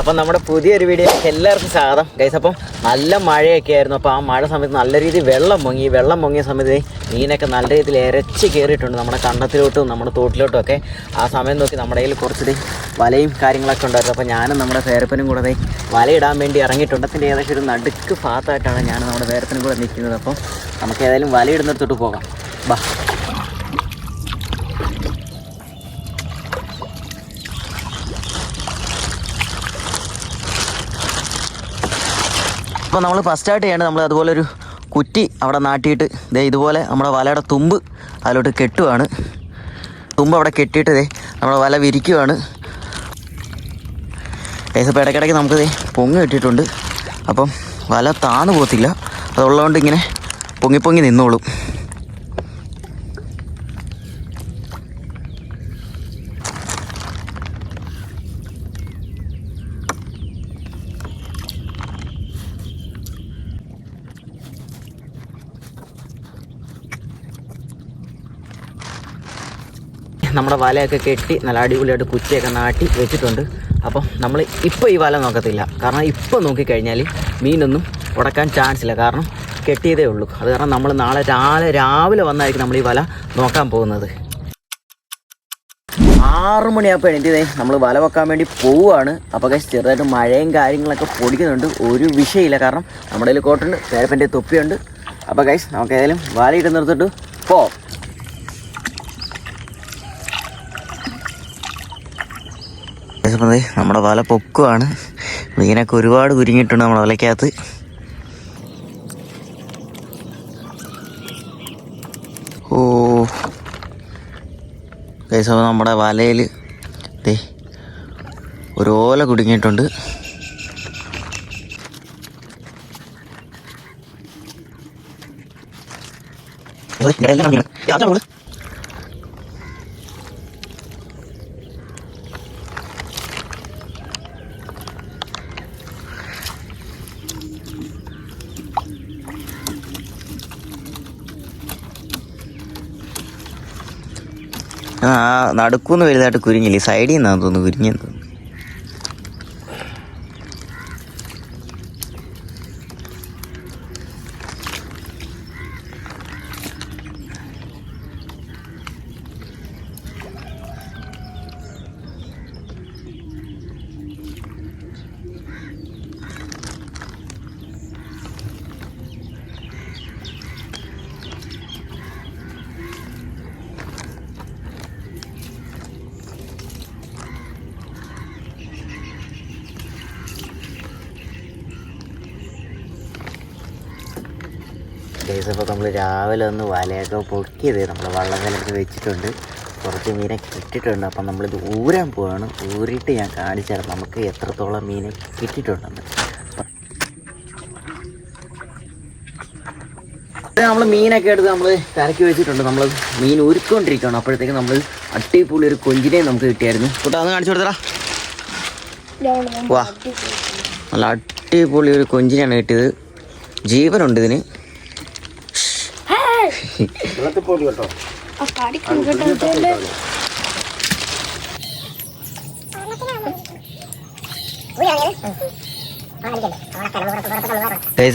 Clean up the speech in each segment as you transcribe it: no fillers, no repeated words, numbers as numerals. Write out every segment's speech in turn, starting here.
അപ്പം നമ്മുടെ പുതിയൊരു വീഡിയോയിലേക്ക് എല്ലാവർക്കും സ്വാഗതം ഗൈസ്. അപ്പം നല്ല മഴയൊക്കെ ആയിരുന്നു. അപ്പോൾ ആ മഴ സമയത്ത് നല്ല രീതിയിൽ വെള്ളം പൊങ്ങിയ സമയത്ത് മീനൊക്കെ നല്ല രീതിയിൽ ഇരച്ച് കയറിയിട്ടുണ്ട് നമ്മുടെ കണ്ടത്തിലോട്ടും നമ്മുടെ തോട്ടിലോട്ടും ഒക്കെ. ആ സമയം നോക്കി നമ്മുടെ കയ്യിൽ കുറച്ച് വലയും കാര്യങ്ങളൊക്കെ ഉണ്ടായിരുന്നു. അപ്പോൾ ഞാനും നമ്മുടെ പേരപ്പനും കൂടെ വലയിടാൻ വേണ്ടി ഇറങ്ങിയിട്ടുണ്ട്. അതിൻ്റെ ഏകദേശം ഒരു നടുക്ക് ഭാഗത്തായിട്ടാണ് ഞാൻ നമ്മുടെ പേരപ്പനും കൂടെ നിൽക്കുന്നത്. അപ്പം നമുക്ക് ഏതായാലും വലയിടുന്നിടത്തോട്ട് പോകാം. ബാ. അപ്പോൾ നമ്മൾ ഫസ്റ്റായിട്ട് ചെയ്യേണ്ടത് നമ്മൾ അതുപോലെ ഒരു കുറ്റി അവിടെ നാട്ടിയിട്ട് ഇതുപോലെ നമ്മുടെ വലയുടെ തുമ്പ് അതിലോട്ട് കെട്ടുവാണ്. തുമ്പ് അവിടെ കെട്ടിയിട്ട് നമ്മുടെ വല വിരിക്കുവാണ്. ഏകദേശം ഇടയ്ക്കിടയ്ക്ക് നമുക്ക് പൊങ്ങി കിട്ടിയിട്ടുണ്ട്. അപ്പം വല താന്നു പോകത്തില്ല, അതുള്ളതുകൊണ്ട് ഇങ്ങനെ പൊങ്ങി നിന്നോളും. നമ്മുടെ വലയൊക്കെ കെട്ടി നല്ല അടിപൊളിയായിട്ട് കുറ്റിയൊക്കെ നാട്ടി വെച്ചിട്ടുണ്ട്. അപ്പം നമ്മൾ ഇപ്പോൾ ഈ വല നോക്കത്തില്ല, കാരണം ഇപ്പോൾ നോക്കിക്കഴിഞ്ഞാൽ മീനൊന്നും ഉടക്കാൻ ചാൻസ് ഇല്ല, കാരണം കെട്ടിയതേ ഉള്ളൂ. അത് കാരണം നമ്മൾ നാളെ രാവിലെ വന്നായിരിക്കും നമ്മൾ ഈ വല നോക്കാൻ പോകുന്നത്. 6 മണിയാകുമ്പോൾ എണീറ്റ് നമ്മൾ വല വെക്കാൻ വേണ്ടി പോവുകയാണ്. അപ്പോൾ ചെറുതായിട്ട് മഴയും കാര്യങ്ങളൊക്കെ പൊടിക്കുന്നുണ്ട്, ഒരു വിഷയമില്ല, കാരണം നമ്മുടെ കയ്യിൽ കോട്ടുണ്ട്, പേരപ്പൻ്റെ തൊപ്പിയുണ്ട്. അപ്പോൾ നമുക്ക് ഏതായാലും വല ഇട്ട് നിർത്തിട്ട് പോവാം. നമ്മുടെ വല പൊക്കുവാണ്. മീനൊക്കെ ഒരുപാട് കുരുങ്ങിയിട്ടുണ്ട് നമ്മുടെ വലയ്ക്കകത്ത്. ഓ ഗൈസ്, നമ്മുടെ വലയിൽ ഒരു ഓല കുടുങ്ങിയിട്ടുണ്ട്. നടുക്കൂന്ന് വലുതായിട്ട് കുരുങ്ങില്ലേ, സൈഡിൽ നിന്നാന്ന് തോന്നുന്നു കുരുങ്ങിയെന്ന് തോന്നുന്നു. അപ്പോൾ നമ്മൾ രാവിലെ ഒന്ന് വലയൊക്കെ പൊക്കിയത് നമ്മൾ വള്ളം കലക്കി വെച്ചിട്ടുണ്ട്. കുറച്ച് മീനെ കിട്ടിയിട്ടുണ്ട്. അപ്പം നമ്മളിത് ഊരാൻ പോവാണ്. ഊരിയിട്ട് ഞാൻ കാണിച്ചു തരാം നമുക്ക് എത്രത്തോളം മീനെ കിട്ടിയിട്ടുണ്ടെന്ന്. നമ്മൾ മീനൊക്കെ എടുത്ത് നമ്മൾ കരക്കി വെച്ചിട്ടുണ്ട്. നമ്മൾ മീൻ ഊരിക്കൊണ്ടിരിക്കുകയാണ്. അപ്പോഴത്തേക്ക് നമ്മൾ അട്ടിപ്പൊളി ഒരു കൊഞ്ചിനെയും നമുക്ക് കിട്ടിയായിരുന്നു. കൂട്ടാ ഒന്ന് കാണിച്ചു കൊടുത്തടാ. വാ, നല്ല അട്ടിപ്പൊളി ഒരു കൊഞ്ചിനെയാണ് കിട്ടിയത്. ജീവനുണ്ട് ഇതിന്. കേട്ടോ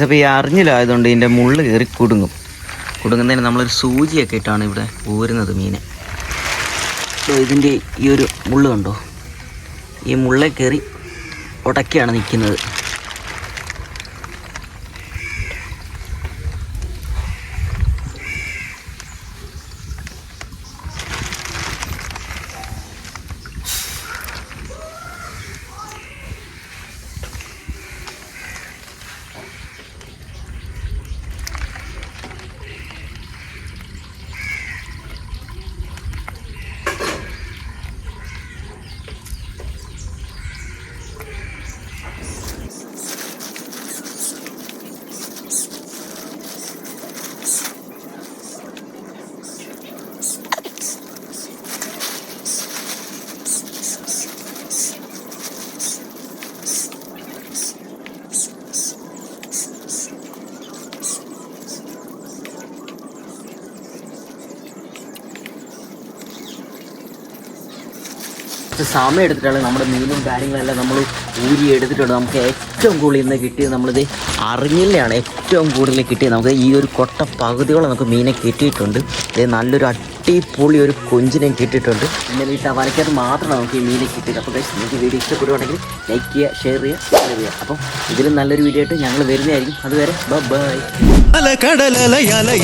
അപ്പോൾ ഈ അറിഞ്ഞില്ലായതുകൊണ്ട് ഇതിൻ്റെ മുള്ള് കയറി കുടുങ്ങുന്നതിന് നമ്മളൊരു സൂചിയൊക്കെ ഇട്ടാണ് ഇവിടെ ഊരുന്നത് മീനെ. ഇതിൻ്റെ ഈ ഒരു മുള്ള് കണ്ടോ, ഈ മുള്ളെ കയറി ഉടക്കിയാണ് നിൽക്കുന്നത്. കുറച്ച് സമയം എടുത്തിട്ടാണ് നമ്മുടെ മീനും കാര്യങ്ങളെല്ലാം നമ്മൾ ഊരി എടുത്തിട്ടുണ്ട്. നമുക്ക് ഏറ്റവും കൂടുതൽ ഇന്ന് കിട്ടിയത് നമ്മളിത് അറിഞ്ഞില്ലാണ് ഏറ്റവും കൂടുതൽ കിട്ടിയത്. നമുക്ക് ഈ ഒരു കൊട്ട പകുതിയോളം നമുക്ക് മീനെ കിട്ടിയിട്ടുണ്ട്. ഇത് നല്ലൊരു അടിപൊളി ഒരു കൊഞ്ചിനെയും കിട്ടിയിട്ടുണ്ട്. പിന്നെ വീട്ടിൽ വരയ്ക്കാതെ മാത്രമാണ് നമുക്ക് ഈ മീനെ കിട്ടിയത്. അപ്പോൾ ഗൈസ് നിങ്ങൾക്ക് വീഡിയോ ഇഷ്ടപ്പെടുവാണെങ്കിൽ ലൈക്ക് ചെയ്യുക, ഷെയർ ചെയ്യുക, സബ്സ്ക്രൈബ് ചെയ്യുക. അപ്പം ഇതിലും നല്ലൊരു വീഡിയോ ആയിട്ട് ഞങ്ങൾ വരുന്നതായിരിക്കും. അതുവരെ ബൈ. അലകടലല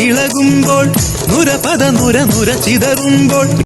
ഇളകുമ്പോൾ നുര ചിതറുമ്പോൾ